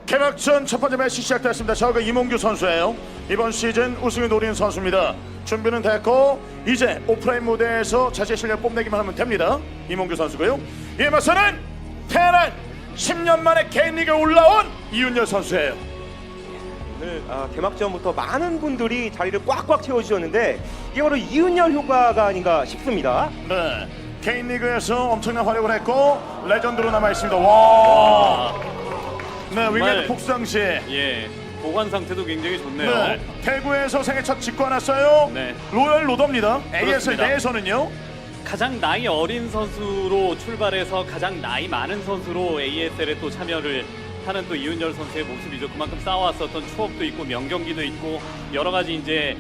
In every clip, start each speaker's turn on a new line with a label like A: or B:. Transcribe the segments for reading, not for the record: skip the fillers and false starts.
A: 개막전 첫 번째 매치 시작됐습니다. 저그 이몽규 선수예요. 이번 시즌 우승을 노리는 선수입니다. 준비는 됐고 이제 오프라인 무대에서 자신의 실력 뽐내기만 하면 됩니다. 이몽규 선수고요. 이에 맞서는 테란 10년 만에 개인리그에 올라온 이윤열 선수예요.
B: 오늘 개막전부터 많은 분들이 자리를 꽉꽉 채워주셨는데 이게 바로 이윤열 효과가 아닌가 싶습니다.
A: 네, 개인리그에서 엄청난 활약을 했고 레전드로 남아있습니다. 와. 네, 윙에드 폭상시.
C: 예, 보관 상태도 굉장히 좋네요.
A: 네, 대구에서 생애 첫 직관했어요.
C: 네.
A: 로열 로더입니다. ASL
C: 그렇습니다.
A: 내에서는요.
C: 가장 나이 어린 선수로 출발해서 가장 나이 많은 선수로 ASL에 또 참여를 하는 또 이윤열 선수의 모습이죠. 그만큼 쌓아왔었던 추억도 있고 명경기도 있고 여러 가지 이제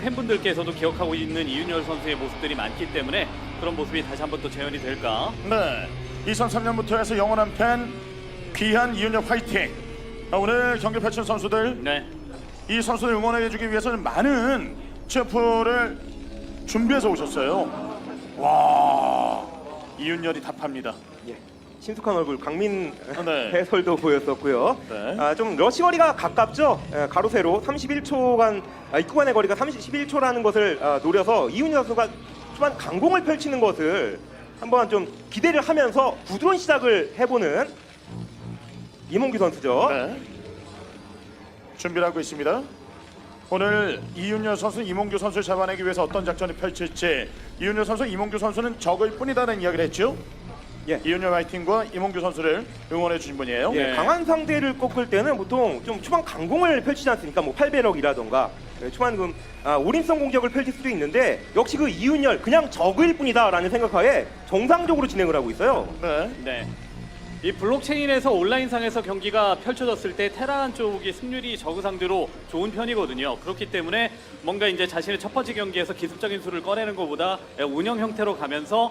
C: 팬분들께서도 기억하고 있는 이윤열 선수의 모습들이 많기 때문에 그런 모습이 다시 한번 또 재현이 될까.
A: 네, 2003년부터 해서 영원한 팬 귀한 이윤열 화이팅. 오늘 경기 펼친 선수들,
C: 네.
A: 이 선수를 응원해주기 위해서는 많은 체프를 준비해서 오셨어요. 와, 이윤열이 답합니다.
B: 예, 친숙한 얼굴 강민
A: 네.
B: 해설도 보였었고요.
A: 네.
B: 좀 러시 거리가 가깝죠. 가로 세로 31초간 입구간의 거리가 31초라는 것을 노려서 이윤열 선수가 초반 강공을 펼치는 것을 한번 좀 기대를 하면서 부드러운 시작을 해보는 이몽규 선수죠.
A: 네. 준비를 하고 있습니다. 오늘 이윤열 선수, 이몽규 선수를 잡아내기 위해서 어떤 작전을 펼칠지. 이윤열 선수, 이몽규 선수는 적을 뿐이다는 이야기를 했죠.
B: 예.
A: 이윤열 화이팅과 이몽규 선수를 응원해 주신 분이에요.
B: 예,
C: 네.
B: 강한 상대를 꺾을 때는 보통 좀 초반 강공을 펼치지 않습니까? 뭐 8배럭이라던가 초반 올인성 공격을 펼칠 수도 있는데 역시 그 이윤열 그냥 적일 뿐이다라는 생각하에 정상적으로 진행을 하고 있어요.
A: 네.
C: 네. 이 블록체인에서 온라인상에서 경기가 펼쳐졌을 때 테란 쪽이 승률이 저그 상대로 좋은 편이거든요. 그렇기 때문에 뭔가 이제 자신의 첫 번째 경기에서 기습적인 수를 꺼내는 것보다 운영 형태로 가면서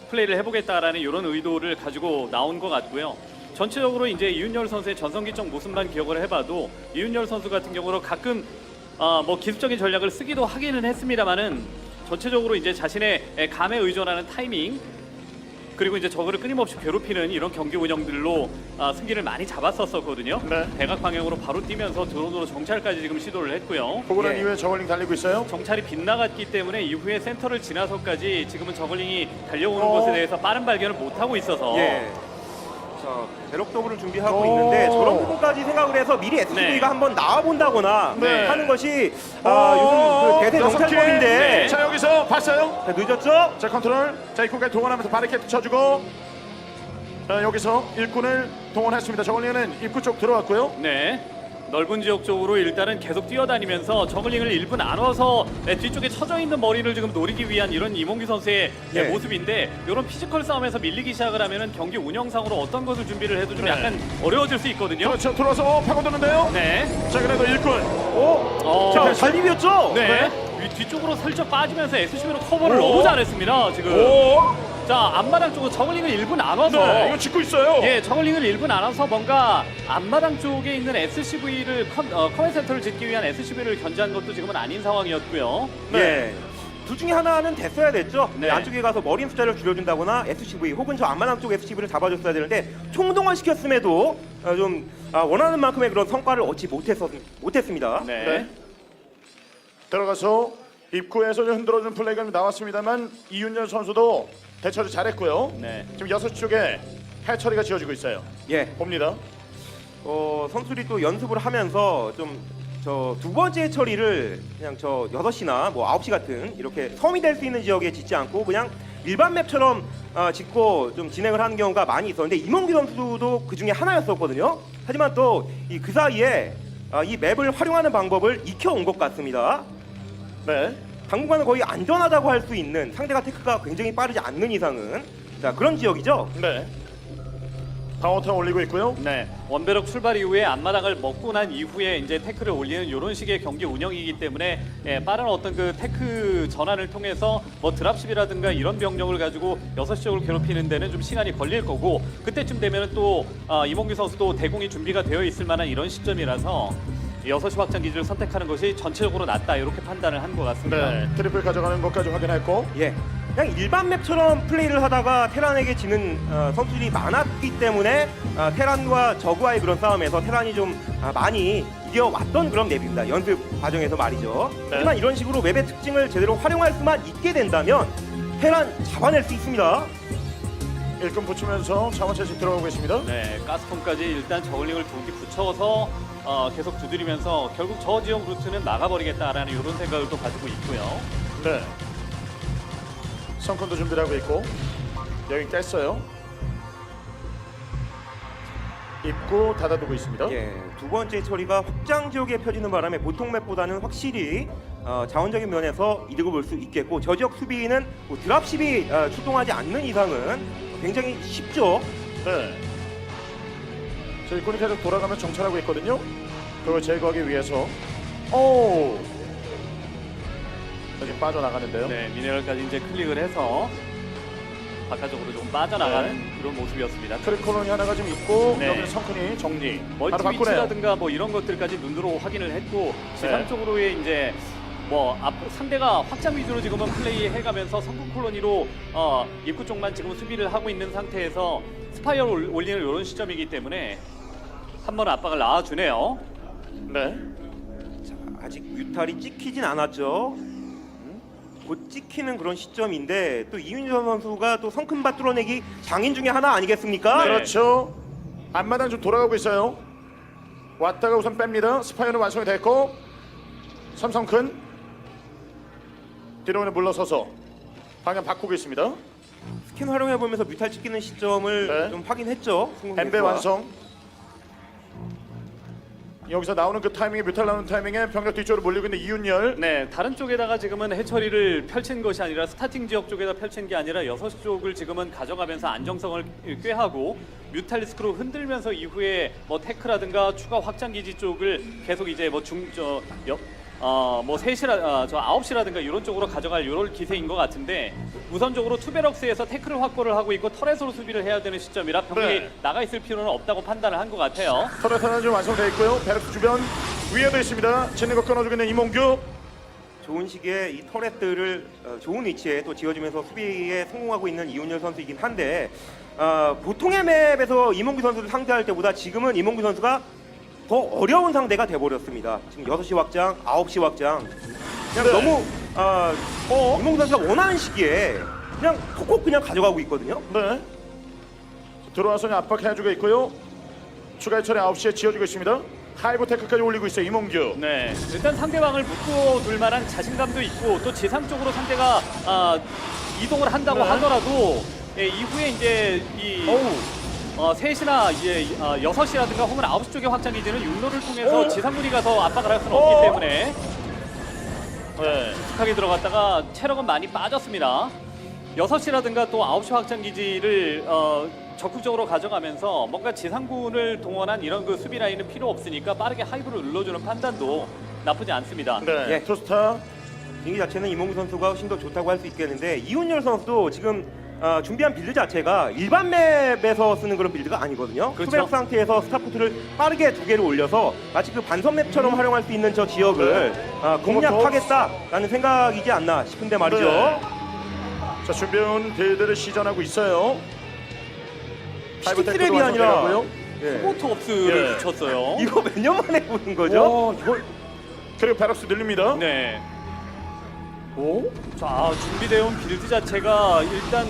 C: 플레이를 해보겠다라는 이런 의도를 가지고 나온 것 같고요. 전체적으로 이제 이윤열 선수의 전성기적 모습만 기억을 해봐도 이윤열 선수 같은 경우로 가끔 뭐 기습적인 전략을 쓰기도 하기는 했습니다만은 전체적으로 이제 자신의 감에 의존하는 타이밍 그리고 이제 저거를 끊임없이 괴롭히는 이런 경기 운영들로 승기를 많이 잡았었거든요.
A: 네.
C: 대각 방향으로 바로 뛰면서 드론으로 정찰까지 지금 시도를 했고요.
A: 보고 난
B: 예.
A: 이후에 저글링 달리고 있어요.
C: 정찰이 빗나갔기 때문에 이후에 센터를 지나서까지 지금은 저글링이 달려오는
A: 어.
C: 곳에 대해서 빠른 발견을 못하고 있어서
B: 예. 자, 배럭 더블을 준비하고
A: 오.
B: 있는데 저런 부분까지 생각을 해서 미리 SCV가
C: 네.
B: 한번 나와본다거나
A: 네.
B: 하는 것이 요즘 그 대세
A: 여섯 개.
B: 정찰법인데
C: 네.
A: 자, 여기서 봤어요.
B: 자, 늦었죠?
A: 자, 컨트롤. 자, 입구까지 동원하면서 바리케이트 쳐주고. 자, 여기서 일꾼을 동원했습니다. 저글링은 입구 쪽 들어왔고요.
C: 네. 넓은 지역 쪽으로 일단은 계속 뛰어다니면서 저글링을 일부 나눠서 뒤쪽에 쳐져 있는 머리를 지금 노리기 위한 이런 이몽규 선수의
B: 예.
C: 모습인데 이런 피지컬 싸움에서 밀리기 시작을 하면은 경기 운영상으로 어떤 것을 준비를 해도 좀
A: 네.
C: 약간 어려워질 수 있거든요.
A: 그렇죠. 들어와서 파고드는데요.
C: 네.
A: 자, 그래도 일꾼.
B: 자, 잘 비볐죠?
C: 네. 뒤쪽으로 슬쩍 빠지면서 SCB로 커버를
A: 오.
C: 너무 잘했습니다. 지금.
A: 오.
C: 자, 앞마당 쪽으로 저글링을 일부 나눠서
A: 네, 이거 짓고 있어요.
C: 예, 저글링을 일부 나눠서 뭔가 앞마당 쪽에 있는 SCV를 커맨 센터를 짓기 위한 SCV를 견제한 것도 지금은 아닌 상황이었고요.
A: 네.
B: 예. 둘 중에 하나는 됐어야 됐죠.
C: 네.
B: 안쪽에 가서 머린 숫자를 줄여준다거나 SCV 혹은 저 앞마당 쪽 SCV를 잡아줬어야 되는데 총동원 시켰음에도 원하는 만큼의 그런 성과를 얻지 못했습니다.
C: 네.
A: 네. 들어가서 입구에서 좀 흔들어준 플레이가 나왔습니다만 이윤열 선수도 대처를 잘했고요.
C: 네.
A: 지금 6시 쪽에 해처리가 지어지고 있어요.
B: 예.
A: 봅니다.
B: 선수들이 또 연습을 하면서 좀 저 두 번째 처리를 그냥 저 6시나 뭐 9시 같은 이렇게 섬이 될 수 있는 지역에 짓지 않고 그냥 일반 맵처럼 짓고 좀 진행을 하는 경우가 많이 있었는데 이몽규 선수도 그 중에 하나였었거든요. 하지만 또 그 사이에 이 맵을 활용하는 방법을 익혀온 것 같습니다.
A: 네.
B: 당분간은 거의 안전하다고 할 수 있는 상대가 테크가 굉장히 빠르지 않는 이상은 자 그런 지역이죠.
A: 네. 방어타 올리고 있고요.
C: 네, 원배럭 출발 이후에 앞마당을 먹고 난 이후에 이제 태클을 올리는 이런 식의 경기 운영이기 때문에 빠른 어떤 그 태크 전환을 통해서 뭐 드랍십이라든가 이런 병력을 가지고 6시 쪽을 괴롭히는 데는 좀 시간이 걸릴 거고 그때쯤 되면 또 이몽규 선수도 대공이 준비가 되어 있을 만한 이런 시점이라서 6시 확장 기지를 선택하는 것이 전체적으로 낫다 이렇게 판단을 한 것 같습니다.
A: 네, 트리플 가져가는 것까지 확인했고.
B: 예. 그냥 일반 맵처럼 플레이를 하다가 테란에게 지는 선수들이 많았기 때문에 테란과 저그와의 그런 싸움에서 테란이 좀 많이 이겨왔던 그런 맵입니다. 연습 과정에서 말이죠.
A: 네.
B: 하지만 이런 식으로 맵의 특징을 제대로 활용할 수만 있게 된다면 테란 잡아낼 수 있습니다.
A: 일꾼 붙이면서 자원 채식 들어가고 있습니다.
C: 네, 가스통까지 일단 저글링을 2기 붙여서 계속 두드리면서 결국 저 지역 루트는 막아버리겠다라는 이런 생각을 또 가지고 있고요.
A: 네. 성큰도 준비를 하고 있고 여기 깼어요. 입구 닫아두고 있습니다.
B: 예, 두 번째 처리가 확장 지역에 펴지는 바람에 보통 맵보다는 확실히 자원적인 면에서 이득을 볼 수 있겠고 저 지역 수비는 뭐 드랍십이 출동하지 않는 이상은 굉장히 쉽죠.
A: 네. 저 일꾼이 계속 돌아가면서 정찰하고 있거든요. 그걸 제거하기 위해서. 오. 여기 빠져나가는데요.
C: 네, 미네랄까지 이제 클릭을 해서 바깥쪽으로 좀 빠져나가는 그런 모습이었습니다.
A: 트리콜론이 하나가 좀 있고
C: 네.
A: 여기는 성큰이 정리. 바로
C: 멀티
A: 바꾸네요.
C: 위치라든가 뭐 이런 것들까지 눈으로 확인을 했고 지상 쪽으로의 이제 뭐 상대가 확장 위주로 지금은 플레이 해가면서 성군 콜로니로 입구 쪽만 지금 수비를 하고 있는 상태에서 스파이어를 올리는 이런 시점이기 때문에 한 번 압박을 낳아주네요.
A: 네.
B: 자, 아직 뮤탈이 찍히진 않았죠. 곧 찍히는 그런 시점인데 또 이윤정 선수가 또 성큰밭 뚫어내기 장인 중에 하나 아니겠습니까?
C: 네.
A: 그렇죠. 앞마당 좀 돌아가고 있어요. 왔다가 우선 뺍니다. 스파이어는 완성이 됐고 삼성큰 뒤로 물러서서 방향 바꾸고 있습니다.
B: 스캔 활용해보면서 뮤탈 찍히는 시점을
A: 네.
B: 좀 확인했죠.
A: 엠베 완성. 여기서 나오는 그 타이밍에 뮤탈 나오는 타이밍에 병력 뒤쪽으로 몰리고 있는 이윤열.
C: 네, 다른 쪽에다가 지금은 해처리를 펼친 것이 아니라 스타팅 지역 쪽에다 펼친 게 아니라 6시 쪽을 지금은 가져가면서 안정성을 꾀하고 뮤탈리스크로 흔들면서 이후에 뭐 테크라든가 추가 확장 기지 쪽을 계속 이제 뭐 뭐 3시라 저 9시라든가 이런 쪽으로 가져갈 이런 기세인 것 같은데 우선적으로 투베럭스에서 태클을 확보를 하고 있고 터렛으로 수비를 해야 되는 시점이라 병력이
A: 네.
C: 나가 있을 필요는 없다고 판단을 한 것 같아요.
A: 터렛 하나 좀 완성되어 있고요. 베르스 주변 위에도 있습니다. 짓는 거 끊어주고 있는 이몽규.
B: 좋은 시기에 이 터렛들을 좋은 위치에 또 지어주면서 수비에 성공하고 있는 이윤열 선수이긴 한데 보통의 맵에서 이몽규 선수를 상대할 때보다 지금은 이몽규 선수가 더 어려운 상대가 돼버렸습니다. 지금 6시 확장, 9시 확장 그냥
A: 네.
B: 너무 이몽규 선수가 원하는 시기에 그냥 콕콕 그냥 가져가고 있거든요.
A: 네. 들어와서 압박해주고 있고요. 추가 처리 9시에 지어주고 있습니다. 하이브 테크까지 올리고 있어요. 이몽규.
C: 네, 일단 상대방을 묶어둘 만한 자신감도 있고 또 지상 쪽으로 상대가 이동을 한다고
A: 네.
C: 하더라도 이후에 이제 이 3시나 이제 6시라든가 혹은 9시 쪽의 확장 기지는 육로를 통해서 지상군이 가서 압박을 할 수는 없기 때문에
A: 네.
C: 하게 들어갔다가 체력은 많이 빠졌습니다. 6시라든가 또 9시 확장 기지를 적극적으로 가져가면서 뭔가 지상군을 동원한 이런 그 수비 라인은 필요 없으니까 빠르게 하이브를 눌러주는 판단도 나쁘지 않습니다.
A: 네.
B: 예.
A: 투스타.
B: 경기 자체는 이몽규 선수가 훨씬 더 좋다고 할 수 있겠는데 이윤열 선수도 지금 준비한 빌드 자체가 일반 맵에서 쓰는 그런 빌드가 아니거든요.
C: 그렇죠.
B: 투베럭 상태에서 스타포트를 빠르게 2개를 올려서 마치 그 반선 맵처럼 활용할 수 있는 저 지역을 공략하겠다라는 생각이지 않나 싶은데 말이죠.
A: 네. 자, 준비해온 빌드를 시전하고 있어요. 하이브 테크도
B: 스트랩이 아니라
A: 완성돼가고요.
B: 예.
C: 포토업스를
A: 예.
C: 붙였어요.
B: 이거 몇 년 만에 보는 거죠?
A: 이걸 그리고 베럭스 늘립니다.
C: 네. 자, 준비되어 온 빌드 자체가 일단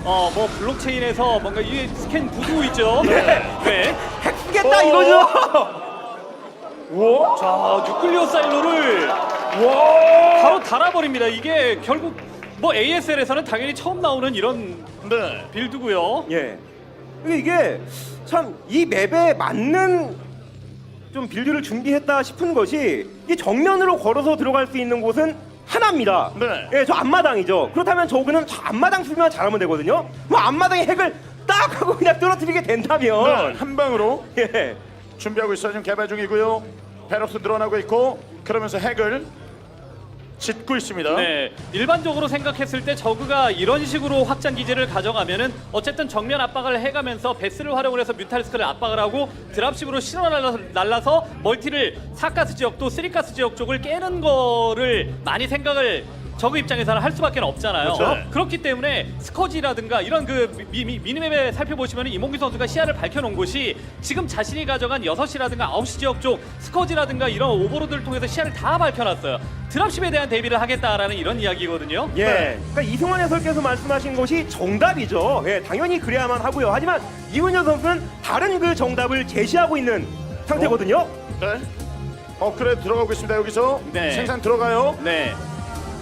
C: 뭐 블록체인에서 뭔가 이 스캔 부수 있죠. 네.
B: 핵쓰겠다 이거죠?
C: 자, 뉴클리어 사일로를 바로 달아버립니다. 이게 결국 뭐 ASL에서는 당연히 처음 나오는 이런
A: 네.
C: 빌드고요.
B: 예. 이게 참 이 맵에 맞는 좀 빌드를 준비했다 싶은 것이 이 정면으로 걸어서 들어갈 수 있는 곳은 하나입니다.
A: 네.
B: 예, 저 앞마당이죠. 그렇다면 저거는 저 앞마당 수비만 잘하면 되거든요. 뭐 앞마당에 핵을 딱 하고 그냥 떨어뜨리게 된다면
A: 네. 한 방으로
B: 예.
A: 준비하고 있어요. 지금 개발 중이고요. 베럭스 늘어나고 있고 그러면서 핵을 짓고 있습니다.
C: 네, 일반적으로 생각했을 때 저그가 이런 식으로 확장 기지를 가져가면은 어쨌든 정면 압박을 해가면서 베스를 활용을 해서 뮤탈리스크를 압박을 하고 드랍십으로 실어 날라서 멀티를 4가스 지역 또 3가스 지역 쪽을 깨는 거를 많이 생각을 저그 입장에서는 할 수밖에 없잖아요.
A: 그렇죠.
C: 그렇기 때문에 스커지라든가 이런 그 미니맵에 살펴보시면 이몽규 선수가 시야를 밝혀놓은 곳이 지금 자신이 가져간 6시라든가 9시 지역 쪽 스커지라든가 이런 오버로드를 통해서 시야를 다 밝혀놨어요. 드랍십에 대한 대비를 하겠다라는 이런 이야기거든요.
B: 예,
A: 네.
B: 그러니까 이승환 해설께서 말씀하신 것이 정답이죠. 예, 당연히 그래야만 하고요. 하지만 이훈현 선수는 다른 그 정답을 제시하고 있는 상태거든요.
A: 네. 업그레이드 들어가고 있습니다. 여기서
C: 네.
A: 생산 들어가요.
C: 네.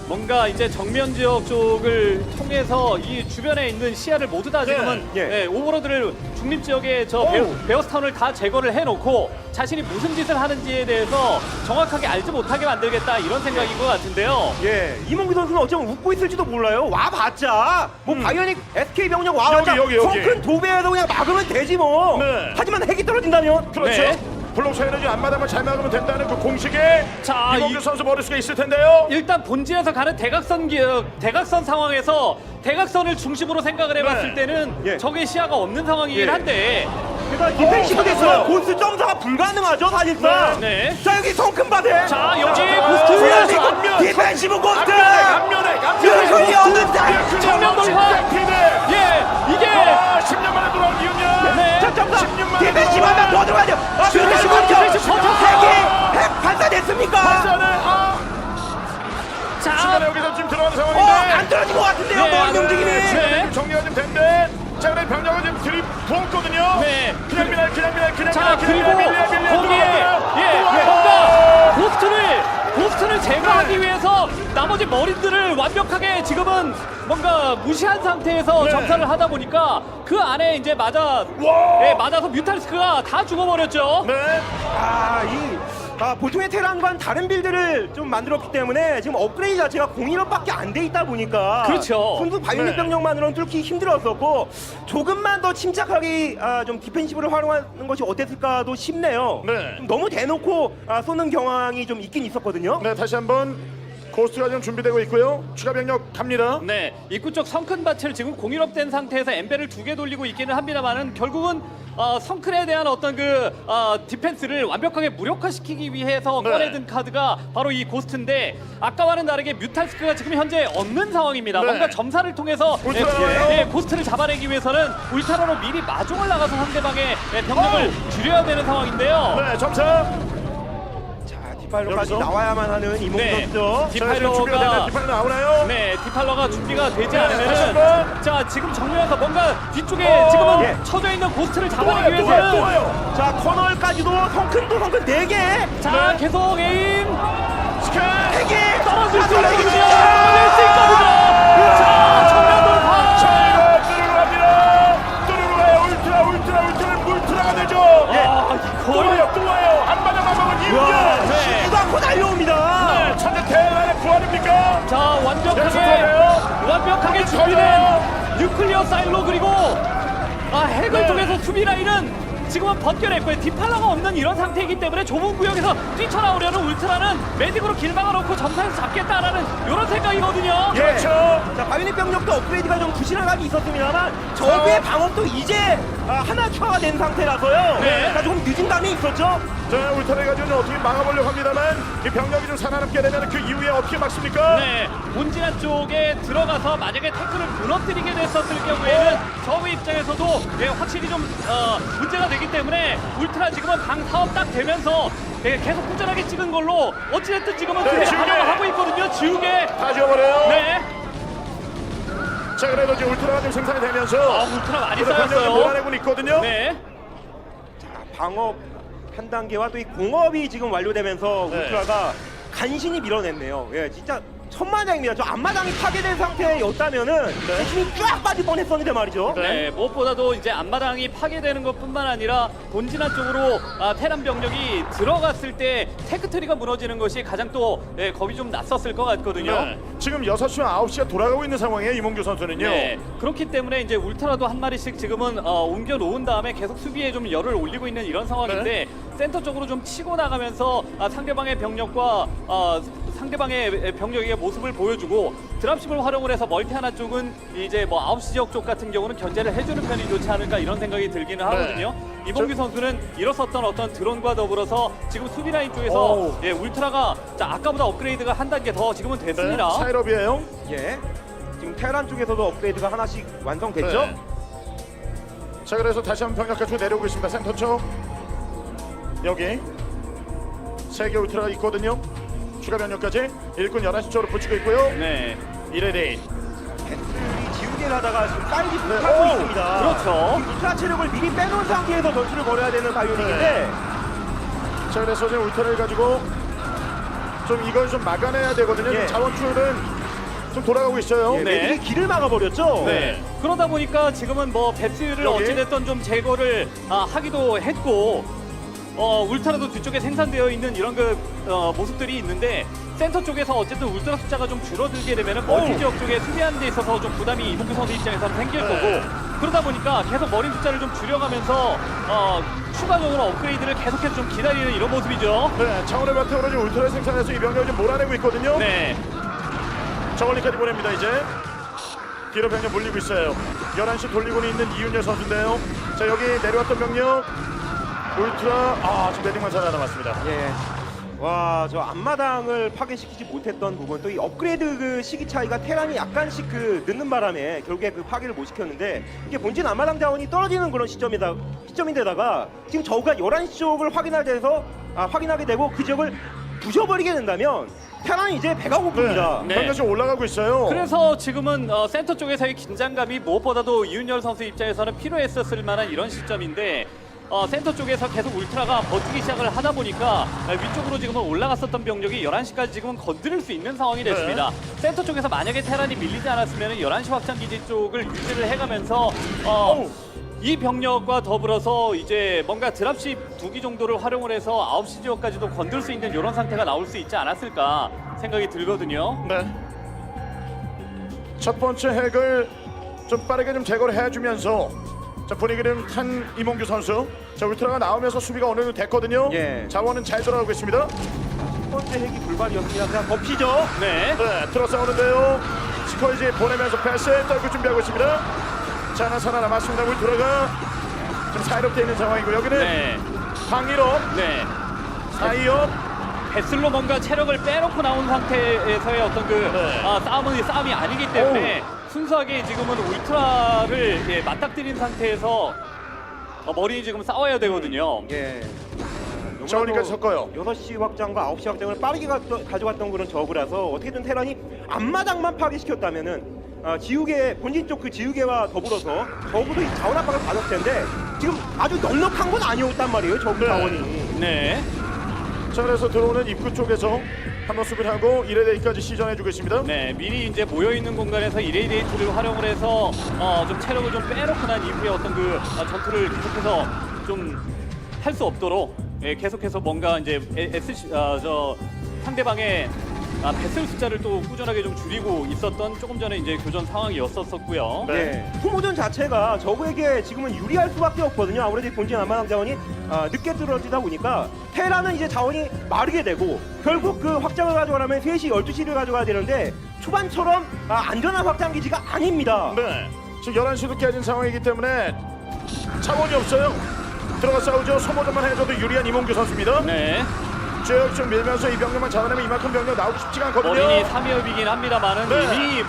C: 뭔가 이제 정면 지역 쪽을 통해서 이 주변에 있는 시야를 모두 다 지금은
B: 예.
C: 네, 오버로드를 중립 지역에 저
A: 어우.
C: 베어스타운을 다 제거를 해놓고 자신이 무슨 짓을 하는지에 대해서 정확하게 알지 못하게 만들겠다 이런 생각인 것 같은데요.
B: 예, 이몽규 선수는 어쩌면 웃고 있을지도 몰라요. 와봤자 뭐 바이오닉 SK 병력 와봤자
A: 여기.
B: 성큰 도배에서 그냥 막으면 되지 뭐.
A: 네.
B: 하지만 핵이 떨어진다면
A: 그렇죠.
C: 네.
A: 블록 차이는 앞마당만 잘 막으면 된다는 그 공식에
C: 자,
A: 이몽규
C: 이-
A: 선수 머릿속에 있을 텐데요.
C: 일단 본진에서 가는 대각선 상황에서 대각선을 중심으로 생각을 해봤을
A: 네.
C: 때는
B: 예.
C: 적의 시야가 없는 상황이긴
B: 예.
C: 한데
B: 그러니까 디펜시브
A: 잡았어요.
B: 됐어요. 고스 점사가 불가능하죠 사실상.
C: 네.
B: 자 여기 성큰 바대.
C: 자 여기
A: 자,
C: 고스트
A: 자,
B: 이거
A: 앞면.
B: 디펜시브 고스트.
A: 앞면에
B: 유효이 없는 자.
C: 정면 돌파. 예 이게
A: 10년 만에 돌아온 이윤현.
C: 네.
B: 자 점사.
A: 16만 원
B: 디펜시브 한번 더 들어가야 돼요. 아
C: 디펜시브, 디펜시브 버텨.
B: 핵 발사됐습니까?
A: 발사는
C: 자
A: 중간에 여기서 지금 들어가는
B: 안
A: 상황인데
B: 떨어진 것 같은데요.
C: 네,
B: 머리 움직임이.
C: 네.
A: 정리가 좀 된대. 자, 그래 병력을 지금 들이부었거든요.
C: 네.
A: 그냥 밀려.
C: 자 그리고 거기에 예
A: 들어와요.
C: 뭔가 고스트를 제거하기 위해서 나머지 머리들을 완벽하게 지금은 뭔가 무시한 상태에서
A: 네.
C: 점사를 하다 보니까 그 안에 이제 맞아서 뮤탈리스크가 다 죽어버렸죠.
A: 네.
B: 보통의 테란과는 다른 빌드를 좀 만들었기 때문에 지금 업그레이드 자체가 01업밖에 안 돼 있다 보니까
C: 그렇죠.
B: 순수 바이오닉
A: 네.
B: 병력만으로는 뚫기 힘들었었고 조금만 더 침착하게 좀 디펜시브를 활용하는 것이 어땠을까도 싶네요.
A: 네.
B: 좀 너무 대놓고 쏘는 경향이 좀 있긴 있었거든요.
A: 네, 다시 한번 고스트가 지금 준비되고 있고요. 추가 병력 갑니다.
C: 네, 입구 쪽 성큰 밭을 지금 공일업 된 상태에서 엠벨을 2개 돌리고 있기는 합니다만은 결국은 성큰에 대한 어떤 디펜스를 완벽하게 무력화시키기 위해서
A: 네.
C: 꺼내든 카드가 바로 이 고스트인데 아까와는 다르게 뮤탈스크가 지금 현재 없는 상황입니다.
A: 네.
C: 뭔가 점사를 통해서
A: 울트라요.
C: 고스트를 잡아내기 위해서는 울타라로 미리 마중을 나가서 상대방의 병력을 줄여야 되는 상황인데요.
A: 네, 점차.
B: 자, 디파일러까지
A: 여기서?
B: 나와야만 하는 이몽
C: 네.
B: 선수죠.
C: 디파일러가
A: 디파일러 나오나요?
C: 네, 디팔러가 준비가 되지
A: 네, 다시
C: 않으면은
A: 한번.
C: 자 지금 정면에서 뭔가 뒤쪽에 지금은
B: 예.
C: 쳐져 있는 고스트를
A: 또
C: 잡아내기
A: 와요.
C: 위해서는
B: 자, 커널까지도 성큰도 성큰 4개.
C: 자
A: 네.
C: 계속 에임
A: 스캔.
B: 3개.
C: 떨어질 수
B: 떨어지죠.
C: 있거든요. 떨어질 수 있거든요. 자 정면 돌파.
A: 자, 뚜루루 갑니다. 뚜루루 가요. 울트라가 되죠. 또
C: 거의
A: 와요. 한 마당 막으면
B: 와,
A: 이윤현.
C: 네.
B: 쉬지도 않고 달려옵니다.
A: 네, 천재 대란의 부활입니까?
C: 자 완벽하게
A: 계속하네요.
C: 완벽하게 준비된 뉴클리어 사일로 그리고 핵을
A: 네.
C: 통해서 수비 라인은 지금은 벗겨냈고요. 디팔러가 없는 이런 상태이기 때문에 좁은 구역에서 뛰쳐나오려는 울트라는 매직으로 길 막아놓고 점사에서 잡겠다라는 이런 생각이거든요.
B: 예.
A: 그렇죠.
B: 자, 바이오닉 병력도 업그레이드가 좀 부실함이 있었습니다만 적의 방어도 이제 하나 추가가 된 상태라서요.
C: 네.
B: 자, 조금 늦은 감이 있었죠.
A: 자, 울타라 가지고 어떻게 막아보려고 합니다만 이 병력이 좀 살아남게 되면 그 이후에 어떻게 막습니까?
C: 네, 본진한 쪽에 들어가서 만약에 태클을 무너뜨리게 됐었을 경우에는 저우 입장에서도 확실히 좀 문제가 되기 때문에 울트라 지금은 방 사업 딱 되면서 계속 꾸준하게 찍은 걸로 어찌됐든 지금은
A: 네,
C: 수비
A: 지우개.
C: 하나를 하고 있거든요. 지우개.
A: 다 지워버려요.
C: 네,
A: 자, 그래도 지금 울트라가 좀 생산이 되면서
C: 울트라 많이
A: 병력을
C: 쌓였어요.
A: 몰아내고 있거든요.
C: 네,
B: 자, 방업 한 단계와 또 이 공업이 지금 완료되면서
A: 네.
B: 울트라가 간신히 밀어냈네요. 예, 진짜 천만장입니다. 저 앞마당이 파괴된 상태였다면은 힘이 쫙 빠질 뻔했었는데 말이죠.
C: 네, 무엇보다도 이제 앞마당이 파괴되는 것뿐만 아니라 본진한 쪽으로 테란 병력이 들어갔을 때 테크트리가 무너지는 것이 가장 또 겁이 좀 났었을 것 같거든요.
A: 네. 지금 6시와 9시가 돌아가고 있는 상황이에요. 이몽규 선수는요.
C: 네, 그렇기 때문에 이제 울트라도 한 마리씩 지금은 옮겨 놓은 다음에 계속 수비에 좀 열을 올리고 있는 이런 상황인데 센터 쪽으로 좀 치고 나가면서 상대방의 병력과 상대방의 병력의 모습을 보여주고 드랍십을 활용을 해서 멀티 하나 쪽은 이제 뭐 9시 지역 쪽 같은 경우는 견제를 해주는 편이 좋지 않을까 이런 생각이 들기는 하거든요. 이범규 선수는 일어섰던 어떤 드론과 더불어서 지금 수비 라인 쪽에서
A: 오.
C: 예, 울트라가 자, 아까보다 업그레이드가 한 단계 더 지금은 됐습니다.
A: 네, 사이럽이에요.
B: 예. 지금 테란 쪽에서도 업그레이드가 하나씩 완성됐죠?
A: 네. 자, 그래서 다시 한번 병력 갖추고 내려오고 있습니다. 센터 쪽 여기 3개 울트라가 있거든요. 추가 병력까지 일꾼 11시 쪽으로 붙이고 있고요.
C: 네.
A: 1대1.
B: 배틀이 지우개를 하다가 지금 사이드
A: 네,
B: 하고
A: 오!
B: 있습니다.
C: 그렇죠.
B: 지금 울트라 체력을 미리 빼놓은 상태에서 전투를 벌여야 되는 바이오닉인데
A: 네. 자, 그래서 지금 울트라를 가지고 좀 이걸 좀 막아내야 되거든요.
B: 예.
A: 자원출은 좀 돌아가고 있어요.
B: 예,
C: 네.
B: 매들이 길을 막아버렸죠?
C: 네. 그러다 보니까 지금은 뭐 배스를
A: 여기?
C: 어찌됐든 좀 제거를 하기도 했고 울트라도 뒤쪽에 생산되어 있는 이런 모습들이 있는데 센터 쪽에서 어쨌든 울트라 숫자가 좀 줄어들게 되면은 멀티 지역 쪽에 수비하는 데 있어서 좀 부담이 이봉규 선수 입장에서는 생길
A: 네.
C: 거고 그러다 보니까 계속 머리 숫자를 좀 줄여가면서 추가적으로 업그레이드를 계속해서 좀 기다리는 이런 모습이죠.
A: 네, 차원의 바탕으로 지금 울트라 생산해서 이 병력을 좀 몰아내고 있거든요.
C: 네.
A: 저걸리까지 보냅니다. 이제 뒤로 병력 몰리고 있어요. 11시 돌리고는 있는 이윤열 선수인데요. 자, 여기 내려왔던 병력 울트라 지금 매딩만 살아남았습니다.
B: 예. 와, 저 앞마당을 파괴시키지 못했던 부분 또 이 업그레이드 그 시기 차이가 테란이 약간씩 그 늦는 바람에 결국에 그 파괴를 못 시켰는데 이게 본진 앞마당 자원이 떨어지는 그런 시점인데다가 지금 저우가 11시 쪽을 확인하게 되고 그 지역을 부셔버리게 된다면 테란이 이제 배가 고픕니다.
C: 네.
A: 병력 좀 올라가고 있어요.
C: 그래서 지금은 센터 쪽에서의 긴장감이 무엇보다도 이윤열 선수 입장에서는 필요했었을 만한 이런 시점인데 센터 쪽에서 계속 울트라가 버티기 시작을 하다 보니까 위쪽으로 지금은 올라갔었던 병력이 11시까지 지금은 건드릴 수 있는 상황이 됐습니다. 센터 쪽에서 만약에 테란이 밀리지 않았으면 11시 확장기지 쪽을 유지를 해가면서 이 병력과 더불어서 이제 뭔가 드랍십 2기 정도를 활용을 해서 9시 지역까지도 건들 수 있는 이런 상태가 나올 수 있지 않았을까 생각이 들거든요.
A: 네. 첫 번째 핵을 좀 빠르게 좀 제거를 해주면서 자, 분위기를 탄 이몽규 선수. 자, 울트라가 나오면서 수비가 어느 정도 됐거든요.
B: 예.
A: 자원은 잘 돌아가고 있습니다.
B: 첫 번째 핵이 불발이었습니다. 그냥 덮치죠.
C: 네.
A: 네, 들어 싸우는데요. 스커이지 보내면서 패스 떨고 준비하고 있습니다. 자, 하나 살아남았습니다. 울트라가 좀 사이롭게 있는 상황이고 여기는
C: 네.
A: 방위로
C: 네.
A: 사이업.
C: 배슬로 뭔가 체력을 빼놓고 나온 상태에서의 어떤 싸움이 아니기 때문에 순수하게 지금은 울트라를 맞닥뜨린 상태에서 머리 지금 싸워야 되거든요.
B: 예.
A: 저울리까지 섞어요.
B: 6시 확장과 9시 확장을 빠르게 가져갔던 그런 저그라서 어떻게든 테란이 앞마당만 파괴시켰다면은 지우개 본진 쪽 그 지우개와 더불어서 적어도 이 자원 압박을 받았을 텐데 지금 아주 넉넉한 건 아니었단 말이에요. 저그
A: 네.
B: 자원이.
C: 네.
A: 자, 그래서 들어오는 입구 쪽에서 한번 수비를 하고 1회대까지 시전해주고 있습니다.
C: 네, 미리 이제 모여 있는 공간에서 이레이데이트를 활용을 해서 좀 체력을 좀 빼놓고 난 이후에 어떤 전투를 계속해서 좀 할 수 없도록 계속해서 뭔가 이제 상대방의 배슬 숫자를 또 꾸준하게 좀 줄이고 있었던 조금 전에 이제 교전 상황이었었고요.
A: 네.
B: 네. 소모전 자체가 적에게 지금은 유리할 수밖에 없거든요. 아무래도 이 본진 앞마당 자원이 늦게 들어지다 보니까 테라는 이제 자원이 마르게 되고 결국 그 확장을 가져가려면 3시, 12시를 가져가야 되는데 초반처럼 안전한 확장 기지가 아닙니다.
A: 네. 지금 11시도 깨진 상황이기 때문에 차원이 없어요. 들어가 싸우죠. 소모전만 해줘도 유리한 이몽규 선수입니다.
C: 네.
A: 쭉 좀 밀면서 이 병력만 잡아내면 이만큼 병력 나오기 쉽지가 않거든요.
C: 머린이 3위업이긴 합니다만은
A: 네.
C: 이미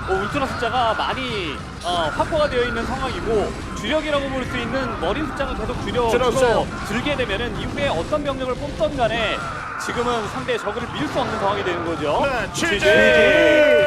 C: 울트라 숫자가 많이 확보가 되어 있는 상황이고 주력이라고 볼 수 있는 머린 숫자가 계속
A: 줄었어요.
C: 줄게 되면은 이후에 어떤 병력을 뽑던 간에 지금은 상대 적을 밀 수 없는 상황이 되는 거죠.
A: 네, 취재!